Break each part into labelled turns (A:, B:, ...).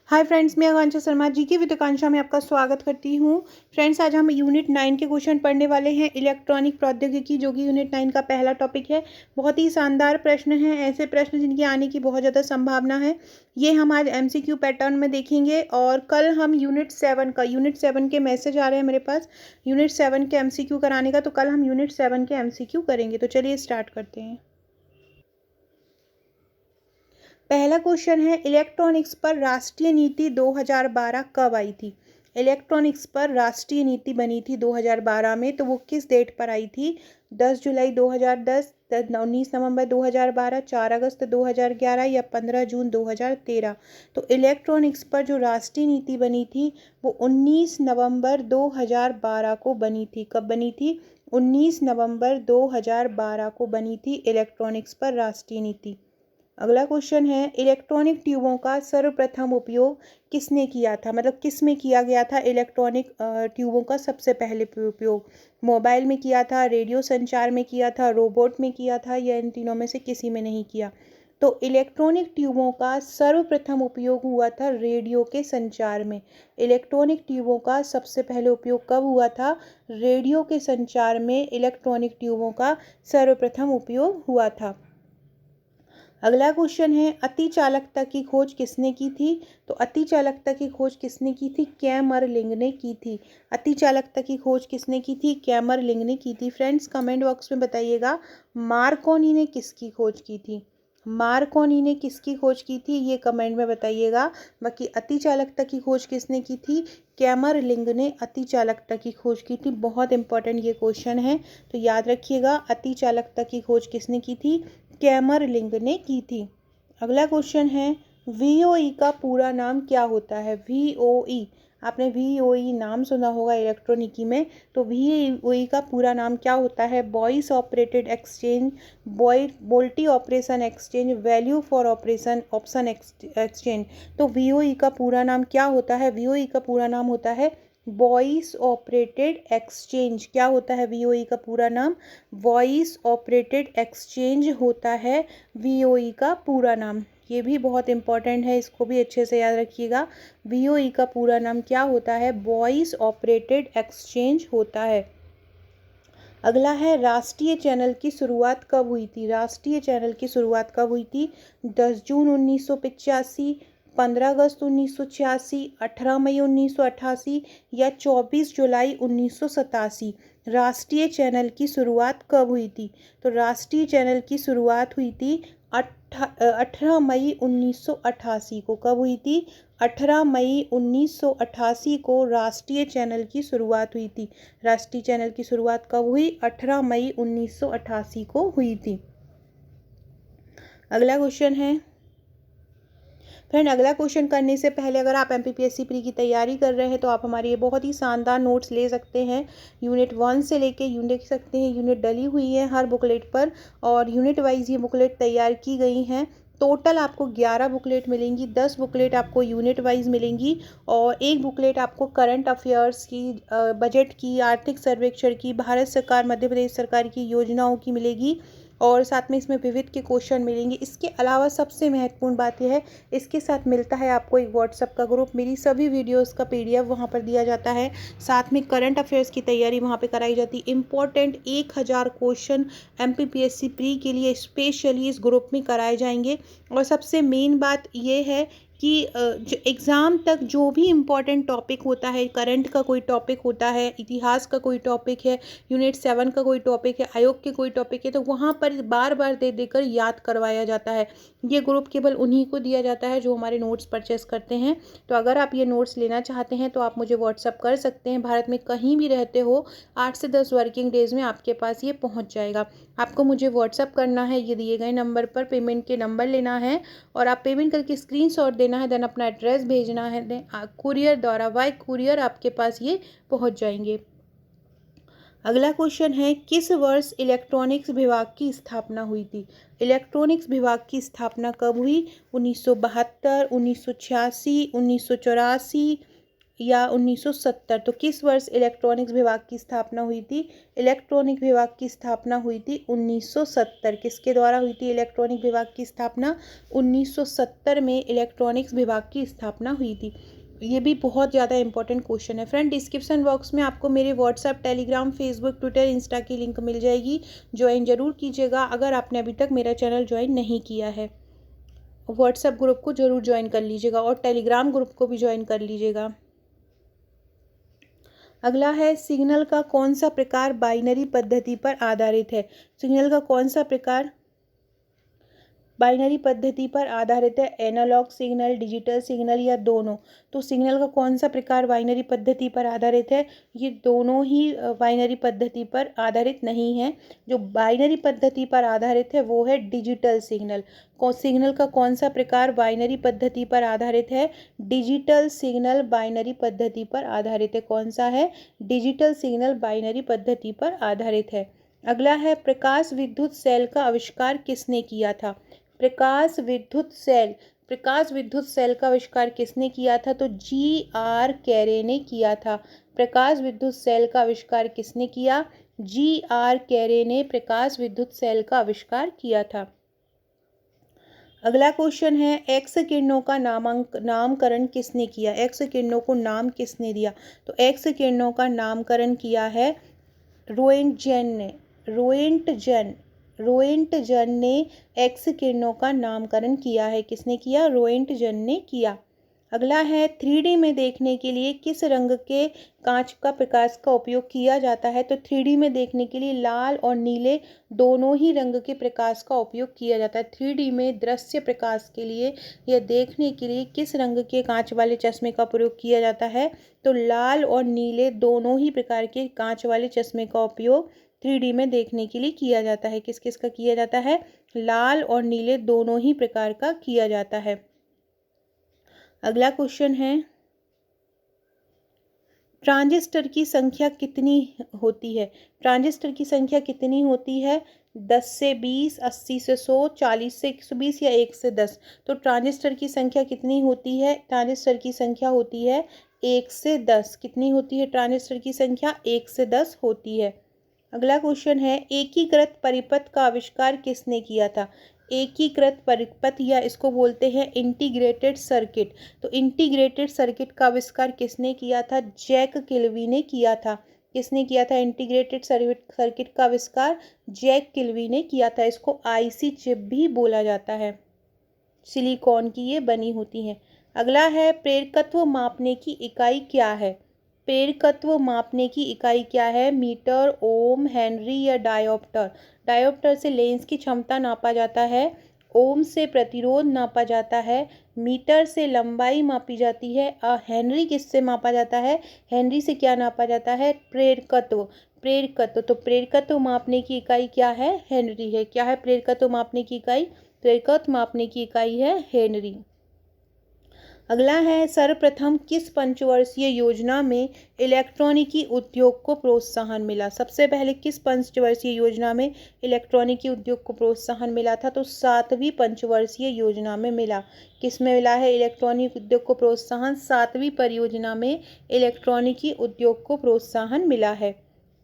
A: Hi friends, मैं आकांक्षा शर्मा जी की with आकांक्षा में आपका स्वागत करती हूँ। फ्रेंड्स, आज हम यूनिट 9 के क्वेश्चन पढ़ने वाले हैं, इलेक्ट्रॉनिक प्रौद्योगिकी, जो कि यूनिट 9 का पहला टॉपिक है। बहुत ही शानदार प्रश्न हैं, ऐसे प्रश्न जिनके आने की बहुत ज़्यादा संभावना है। ये हम आज एमसीक्यू पैटर्न में देखेंगे और कल हम यूनिट 7 के मैसेज आ रहे हैं मेरे पास यूनिट 7 के एमसीक्यू कराने का, तो कल हम यूनिट 7 के एमसीक्यू करेंगे। तो चलिए स्टार्ट करते हैं। पहला क्वेश्चन है, इलेक्ट्रॉनिक्स पर राष्ट्रीय नीति 2012 कब आई थी। इलेक्ट्रॉनिक्स पर राष्ट्रीय नीति बनी थी 2012 में, तो वो किस डेट पर आई थी। 10 जुलाई 2010, 19 नवंबर 2012, 4 अगस्त 2011 या 15 जून 2013। तो इलेक्ट्रॉनिक्स पर जो राष्ट्रीय नीति बनी थी वो 19 नवंबर 2012 को बनी थी। कब बनी थी? 19 नवंबर 2012 को बनी थी इलेक्ट्रॉनिक्स पर राष्ट्रीय नीति। अगला क्वेश्चन है, इलेक्ट्रॉनिक ट्यूबों का सर्वप्रथम उपयोग किसने किया था, मतलब किस में किया गया था इलेक्ट्रॉनिक ट्यूबों का सबसे पहले उपयोग। मोबाइल में किया था, रेडियो संचार में किया था, रोबोट में किया था, या इन तीनों में से किसी में नहीं किया। तो इलेक्ट्रॉनिक ट्यूबों का सर्वप्रथम उपयोग हुआ था रेडियो के संचार में। इलेक्ट्रॉनिक ट्यूबों का सबसे पहले उपयोग कब हुआ था? रेडियो के संचार में इलेक्ट्रॉनिक ट्यूबों का सर्वप्रथम उपयोग हुआ था। अगला क्वेश्चन है, अति चालकता की खोज किसने की थी। तो अति चालकता की खोज किसने की थी? कैमरलिंग ने की थी। अति चालकता की खोज किसने की थी? कैमरलिंग ने की थी। फ्रेंड्स, कमेंट बॉक्स में बताइएगा मार्कोनी ने किसकी खोज की थी। मार्कोनी ने किसकी खोज की थी, ये कमेंट में बताइएगा। बाकी अति चालकता की खोज किसने की थी? कैमरलिंग ने अति चालकता की खोज की थी। बहुत इंपॉर्टेंट ये क्वेश्चन है, तो याद रखिएगा, अति चालकता की खोज किसने की थी? कैमरलिंग ने की थी। अगला क्वेश्चन है, वीओई का पूरा नाम क्या होता है। वीओई, आपने वीओई नाम सुना होगा इलेक्ट्रॉनिकी में, तो वीओई का पूरा नाम क्या होता है? Voice operated exchange, multi operation exchange, value for operation option exchange. तो वीओई का पूरा नाम क्या होता है? वीओई का पूरा नाम होता है वॉइस ऑपरेटेड एक्सचेंज। क्या होता है वीओई का पूरा नाम? वॉइस ऑपरेटेड एक्सचेंज होता है वीओई का पूरा नाम। ये भी बहुत इंपॉर्टेंट है, इसको भी अच्छे से याद रखिएगा। वीओई का पूरा नाम क्या होता है? वॉइस ऑपरेटेड एक्सचेंज होता है। अगला है, राष्ट्रीय चैनल की शुरुआत कब हुई थी। राष्ट्रीय चैनल की शुरुआत कब हुई थी? 10 जून 1985, 15 अगस्त 1986, 18 मई 1988 या 24 जुलाई 1987। राष्ट्रीय चैनल की शुरुआत कब हुई थी? तो राष्ट्रीय चैनल की शुरुआत हुई थी 18 मई 1988 को। कब हुई थी? 18 मई 1988 को राष्ट्रीय चैनल की शुरुआत हुई थी। राष्ट्रीय चैनल की शुरुआत कब हुई? 18 मई 1988 को हुई थी। अगला क्वेश्चन है, फ्रेंड, अगला क्वेश्चन करने से पहले अगर आप एमपीपीएससी प्री की तैयारी कर रहे हैं तो आप हमारे ये बहुत ही शानदार नोट्स ले सकते हैं। यूनिट 1 से लेके यूनिट सकते हैं, यूनिट डली हुई है हर बुकलेट पर, और यूनिट वाइज ये बुकलेट तैयार की गई हैं। टोटल आपको 11 बुकलेट मिलेंगी, 10 बुकलेट आपको यूनिट वाइज मिलेंगी और एक बुकलेट आपको करंट अफेयर्स की, बजट की, आर्थिक सर्वेक्षण की, भारत सरकार मध्य प्रदेश सरकार की योजनाओं की मिलेगी, और साथ में इसमें विविध के क्वेश्चन मिलेंगे। इसके अलावा सबसे महत्वपूर्ण बात यह है, इसके साथ मिलता है आपको एक व्हाट्सएप का ग्रुप। मेरी सभी वीडियोस का पीडीएफ वहां पर दिया जाता है, साथ में करंट अफेयर्स की तैयारी वहां पे कराई जाती है। इंपॉर्टेंट 1000 क्वेश्चन एमपीपीएससी प्री के लिए स्पेशली इस ग्रुप में कराए जाएंगे। और सबसे मेन बात यह है कि जो एग्ज़ाम तक जो भी इम्पोर्टेंट टॉपिक होता है, करंट का कोई टॉपिक होता है, इतिहास का कोई टॉपिक है, यूनिट 7 का कोई टॉपिक है, आयोग के कोई टॉपिक है, तो वहाँ पर बार बार दे देकर याद करवाया जाता है। ये ग्रुप केवल उन्हीं को दिया जाता है जो हमारे नोट्स परचेस करते हैं। तो अगर आप ये नोट्स लेना चाहते हैं तो आप मुझे व्हाट्सअप कर सकते हैं। भारत में कहीं भी रहते हो, 8 से 10 वर्किंग डेज़ में आपके पास ये पहुँच जाएगा। आपको मुझे व्हाट्सअप करना है, ये दिए गए नंबर पर पेमेंट के नंबर लेना है और आप पेमेंट करके स्क्रीनशॉट देना है, देन अपना एड्रेस भेजना है, कुरियर द्वारा, बाय कुरियर आपके पास ये पहुंच जाएंगे। अगला क्वेश्चन है, किस वर्ष इलेक्ट्रॉनिक्स विभाग की स्थापना हुई थी। इलेक्ट्रॉनिक्स विभाग की स्थापना कब हुई? 1972, 1986, 1984 या 1970? तो किस वर्ष इलेक्ट्रॉनिक्स विभाग की स्थापना हुई थी? इलेक्ट्रॉनिक विभाग की स्थापना हुई थी 1970। किसके द्वारा हुई थी इलेक्ट्रॉनिक विभाग की स्थापना? 1970 में इलेक्ट्रॉनिक्स विभाग की स्थापना हुई थी। ये भी बहुत ज़्यादा इंपॉर्टेंट क्वेश्चन है। फ्रेंड, डिस्क्रिप्शन बॉक्स में आपको मेरे WhatsApp, Telegram, Facebook, Twitter, Insta की लिंक मिल जाएगी। ज्वाइन जरूर कीजिएगा अगर आपने अभी तक मेरा चैनल ज्वाइन नहीं किया है। व्हाट्सएप ग्रुप को जरूर ज्वाइन कर लीजिएगा और टेलीग्राम ग्रुप को भी ज्वाइन कर लीजिएगा। अगला है, सिग्नल का कौन सा प्रकार बाइनरी पद्धति पर आधारित है? सिग्नल का कौन सा प्रकार बाइनरी पद्धति पर आधारित है? एनालॉग सिग्नल, डिजिटल सिग्नल या दोनों? तो सिग्नल का कौन सा प्रकार बाइनरी पद्धति पर आधारित है? ये दोनों ही बाइनरी पद्धति पर आधारित नहीं है। जो बाइनरी पद्धति पर आधारित है वो है डिजिटल सिग्नल। सिग्नल का कौन सा प्रकार बाइनरी पद्धति पर आधारित है? डिजिटल सिग्नल बाइनरी पद्धति पर आधारित है। कौन सा है? डिजिटल सिग्नल बाइनरी पद्धति पर आधारित है। अगला है, प्रकाश विद्युत सेल का आविष्कार किसने किया था? प्रकाश विद्युत सेल का आविष्कार किसने किया था? तो जी.आर. कैरे ने किया था। प्रकाश विद्युत सेल का आविष्कार किसने किया? जी.आर. कैरे ने प्रकाश विद्युत सेल का आविष्कार किया था। अगला क्वेश्चन है, एक्स किरणों का नामकरण किसने किया? एक्स किरणों को नाम किसने दिया? तो एक्स किरणों का नामकरण किया है रोएंटजेन ने। रोएंटजन ने एक्स किरणों का नामकरण किया है। किसने किया? रोएंटजन ने किया। अगला है, 3D में देखने के लिए किस रंग के कांच का प्रकाश का उपयोग किया जाता है? तो 3D में देखने के लिए लाल और नीले दोनों ही रंग के प्रकाश का उपयोग किया जाता है। 3D में दृश्य प्रकाश के लिए या देखने के लिए किस रंग के कांच वाले चश्मे का प्रयोग किया जाता है? तो लाल और नीले दोनों ही प्रकार के कांच वाले चश्मे का उपयोग 3D में देखने के लिए किया जाता है। किस किस का किया जाता है? लाल और नीले दोनों ही प्रकार का किया जाता है। अगला क्वेश्चन है, ट्रांजिस्टर की संख्या कितनी होती है? ट्रांजिस्टर की संख्या कितनी होती है? 10 से 20, 80 से 100, 40 से 120 या 1 से 10? तो ट्रांजिस्टर की संख्या कितनी होती है? ट्रांजिस्टर की संख्या होती है 1 से 10। कितनी होती है ट्रांजिस्टर की संख्या? 1 से 10 होती है। अगला क्वेश्चन है, एकीकृत परिपथ का आविष्कार किसने किया था? एकीकृत परिपथ या इसको बोलते हैं इंटीग्रेटेड सर्किट। तो इंटीग्रेटेड सर्किट का आविष्कार किसने किया था? जैक किल्वी ने किया था। किसने किया था इंटीग्रेटेड सर्किट का आविष्कार? जैक किल्वी ने किया था। इसको आईसी चिप भी बोला जाता है। सिलिकॉन की ये बनी होती हैं। अगला है, प्रेरकत्व मापने की इकाई क्या है? प्रेरकत्व मापने की इकाई क्या है? मीटर, ओम, हेनरी या डायोप्टर? डायोप्टर से लेंस की क्षमता नापा जाता है। ओम से प्रतिरोध नापा जाता है। मीटर से लंबाई मापी जाती है। हेनरी किससे मापा जाता है? हेनरी से क्या नापा जाता है? प्रेरकत्व। तो प्रेरकत्व मापने की इकाई क्या है? हेनरी है। क्या है प्रेरकत्व मापने की इकाई? प्रेरकत्व मापने की इकाई है हेनरी। अगला है, सर्वप्रथम किस पंचवर्षीय योजना में इलेक्ट्रॉनिकी उद्योग को प्रोत्साहन मिला? सबसे पहले किस पंचवर्षीय योजना में इलेक्ट्रॉनिकी उद्योग को प्रोत्साहन मिला था? तो 7वीं पंचवर्षीय योजना में मिला। किस में मिला है इलेक्ट्रॉनिक उद्योग को प्रोत्साहन? 7वीं परियोजना में इलेक्ट्रॉनिकी उद्योग को प्रोत्साहन मिला है।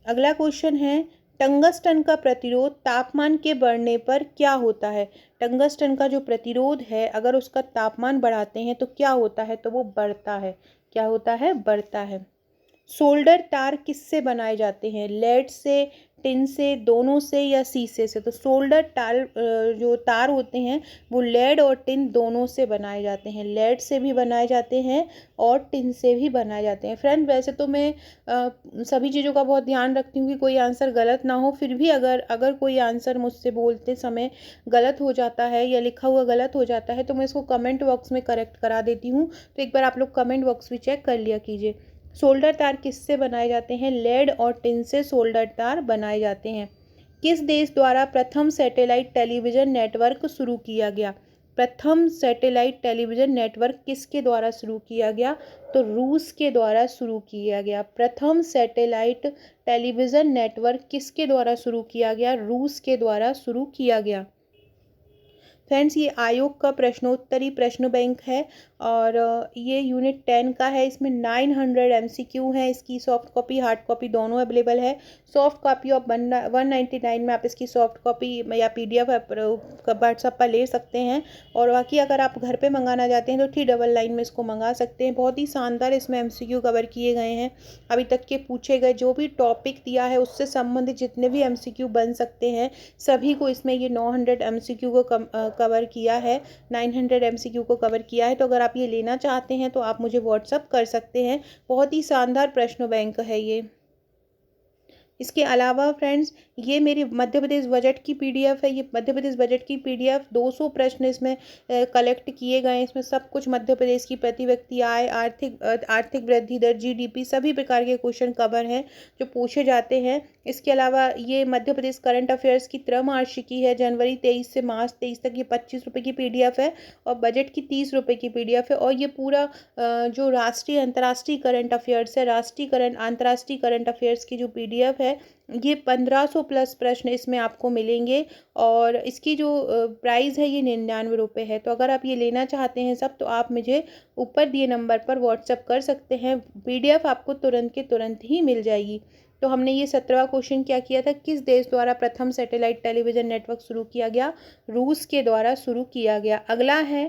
A: अगला क्वेश्चन है, टंगस्टन का प्रतिरोध तापमान के बढ़ने पर क्या होता है? टंगस्टन का जो प्रतिरोध है अगर उसका तापमान बढ़ाते हैं तो क्या होता है? तो वो बढ़ता है। क्या होता है? बढ़ता है। सोल्डर तार किससे बनाए जाते हैं? लेड से, टिन से, दोनों से या शीशे से? तो सोल्डर तार जो तार होते हैं वो लेड और टिन दोनों से बनाए जाते हैं। लेड से भी बनाए जाते हैं और टिन से भी बनाए जाते हैं। फ्रेंड, वैसे तो मैं सभी चीज़ों का बहुत ध्यान रखती हूँ कि कोई आंसर गलत ना हो। फिर भी अगर कोई आंसर मुझसे बोलते समय गलत हो जाता है या लिखा हुआ गलत हो जाता है तो मैं इसको कमेंट बॉक्स में करेक्ट करा देती हूँ। तो एक बार आप लोग कमेंट बॉक्स भी चेक कर लिया कीजिए। सोल्डर तार किससे बनाए जाते हैं? लेड और टिन से सोल्डर तार बनाए जाते हैं। किस देश द्वारा प्रथम सैटेलाइट टेलीविज़न नेटवर्क शुरू किया गया? प्रथम सैटेलाइट टेलीविज़न नेटवर्क किसके द्वारा शुरू किया गया? तो रूस के द्वारा शुरू किया गया। प्रथम सैटेलाइट टेलीविज़न नेटवर्क किसके द्वारा शुरू किया गया? रूस के द्वारा शुरू किया गया। फ्रेंड्स ये आयोग का प्रश्नोत्तरी प्रश्न बैंक है और ये यूनिट 10 का है। इसमें 900 MCQ हैं। इसकी सॉफ्ट कॉपी हार्ड कॉपी दोनों अवेलेबल है। सॉफ्ट कॉपी ऑफ 199 में आप इसकी सॉफ्ट कॉपी या PDF व्हाट्सएप पर ले सकते हैं और बाकी अगर आप घर पे मंगाना चाहते हैं तो 399 में इसको मंगा सकते हैं। बहुत ही शानदार इसमें MCQ कवर किए गए हैं। अभी तक के पूछे गए जो भी टॉपिक दिया है उससे संबंधित जितने भी MCQ बन सकते हैं सभी को इसमें ये 900 MCQ को कवर किया है, 900 MCQ को कवर किया है। तो अगर आप ये लेना चाहते हैं तो आप मुझे व्हाट्सअप कर सकते हैं। बहुत ही शानदार प्रश्न बैंक है ये। इसके अलावा फ्रेंड्स ये मेरी मध्य प्रदेश बजट की PDF है। ये मध्य प्रदेश बजट की PDF 200 प्रश्न इसमें कलेक्ट किए गए हैं। इसमें सब कुछ मध्य प्रदेश की प्रति व्यक्ति आय, आर्थिक वृद्धि दर, GDP सभी प्रकार के क्वेश्चन कवर हैं जो पूछे जाते हैं। इसके अलावा ये मध्य प्रदेश करंट अफेयर्स की त्रैमासिकी है। जनवरी 23 से मार्च 23 तक ये 25 रुपये की PDF है और बजट की 30 रुपये की PDF है। और ये पूरा जो राष्ट्रीय अंतर्राष्ट्रीय करंट अफेयर्स है, अंतर्राष्ट्रीय करंट अफेयर्स की जो PDF है ये 1500 प्लस प्रश्न इसमें आपको मिलेंगे और इसकी जो प्राइस है ये 99 रुपये है। तो अगर आप ये लेना चाहते हैं सब तो आप मुझे ऊपर दिए नंबर पर व्हाट्सएप कर सकते हैं। PDF आपको तुरंत के तुरंत ही मिल जाएगी। तो हमने ये 17वां क्वेश्चन क्या किया था, किस देश द्वारा प्रथम सैटेलाइट टेलीविज़न नेटवर्क शुरू किया गया? रूस के द्वारा शुरू किया गया। अगला है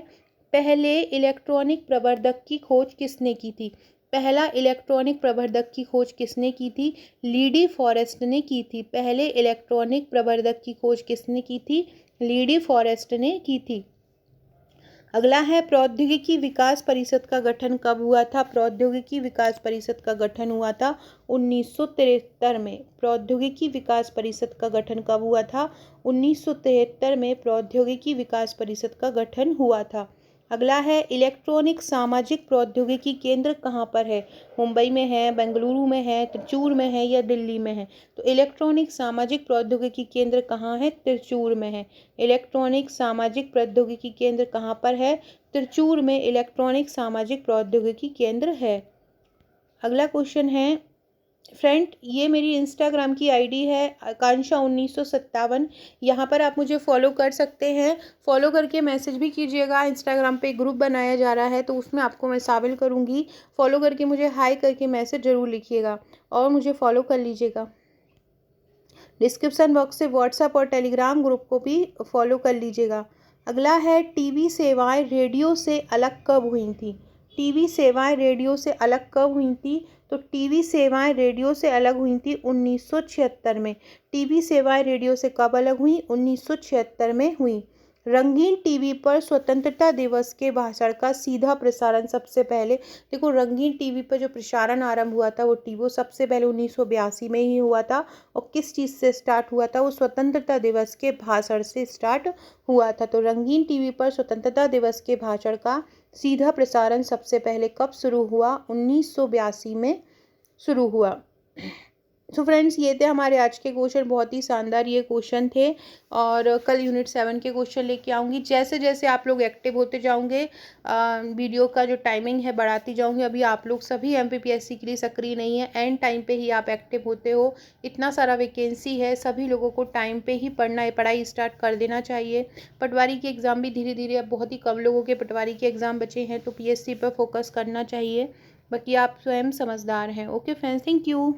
A: पहले इलेक्ट्रॉनिक प्रवर्धक की खोज किसने की थी? पहला इलेक्ट्रॉनिक प्रवर्धक की खोज किसने की थी? लीडी फॉरेस्ट ने की थी। पहले इलेक्ट्रॉनिक प्रवर्धक की खोज किसने की थी? लीडी फॉरेस्ट ने की थी। अगला है प्रौद्योगिकी विकास परिषद का गठन कब हुआ था? प्रौद्योगिकी विकास परिषद का गठन हुआ था 1973 में। प्रौद्योगिकी विकास परिषद का गठन कब हुआ था? 1973 में प्रौद्योगिकी विकास परिषद का गठन हुआ था। अगला है इलेक्ट्रॉनिक सामाजिक प्रौद्योगिकी केंद्र कहाँ पर है? मुंबई में है, बेंगलुरु में है, त्रिचूर में है या दिल्ली में है? तो इलेक्ट्रॉनिक सामाजिक प्रौद्योगिकी केंद्र कहाँ है? त्रिचूर में है। इलेक्ट्रॉनिक सामाजिक प्रौद्योगिकी केंद्र कहाँ पर है? त्रिचूर में इलेक्ट्रॉनिक सामाजिक प्रौद्योगिकी केंद्र है। अगला क्वेश्चन है फ्रेंड ये मेरी इंस्टाग्राम की ID है आकांक्षा 1957। यहाँ पर आप मुझे फॉलो कर सकते हैं। फॉलो करके मैसेज भी कीजिएगा। इंस्टाग्राम पे ग्रुप बनाया जा रहा है तो उसमें आपको मैं शामिल करूँगी। फॉलो करके मुझे हाई करके मैसेज ज़रूर लिखिएगा और मुझे फॉलो कर लीजिएगा। डिस्क्रिप्शन बॉक्स से व्हाट्सएप और टेलीग्राम ग्रुप को भी फॉलो कर लीजिएगा। अगला है टीवी सेवाएँ रेडियो से अलग कब हुई थी? टीवी सेवाएँ रेडियो से अलग कब हुई थी? तो टीवी सेवाएं रेडियो से अलग हुई थी 1976 में। टीवी सेवाएं रेडियो से कब अलग हुई? 1976 में हुई। रंगीन टीवी पर स्वतंत्रता दिवस के भाषण का सीधा प्रसारण सबसे पहले, देखो रंगीन टीवी पर जो प्रसारण आरंभ हुआ था वो सबसे पहले 1982 में ही हुआ था। और किस चीज़ से स्टार्ट हुआ था? वो स्वतंत्रता दिवस के भाषण से स्टार्ट हुआ था। तो रंगीन टीवी पर स्वतंत्रता दिवस के भाषण का सीधा प्रसारण सबसे पहले कब शुरू हुआ? 1982 में शुरू हुआ। सो फ्रेंड्स ये थे हमारे आज के क्वेश्चन। बहुत ही शानदार ये क्वेश्चन थे और कल यूनिट 7 के क्वेश्चन लेके आऊँगी। जैसे जैसे आप लोग एक्टिव होते जाओगे वीडियो का जो टाइमिंग है बढ़ाती जाऊँगी। अभी आप लोग सभी MPPSC के लिए सक्रिय नहीं है, एंड टाइम पे ही आप एक्टिव होते हो। इतना सारा वैकेंसी है, सभी लोगों को टाइम पे ही पढ़ाई स्टार्ट कर देना चाहिए। पटवारी के एग्ज़ाम भी धीरे धीरे, अब बहुत ही कम लोगों के पटवारी के एग्ज़ाम बचे हैं तो PSC पर फोकस करना चाहिए। बाकी आप स्वयं समझदार हैं। Okay friends, thank you.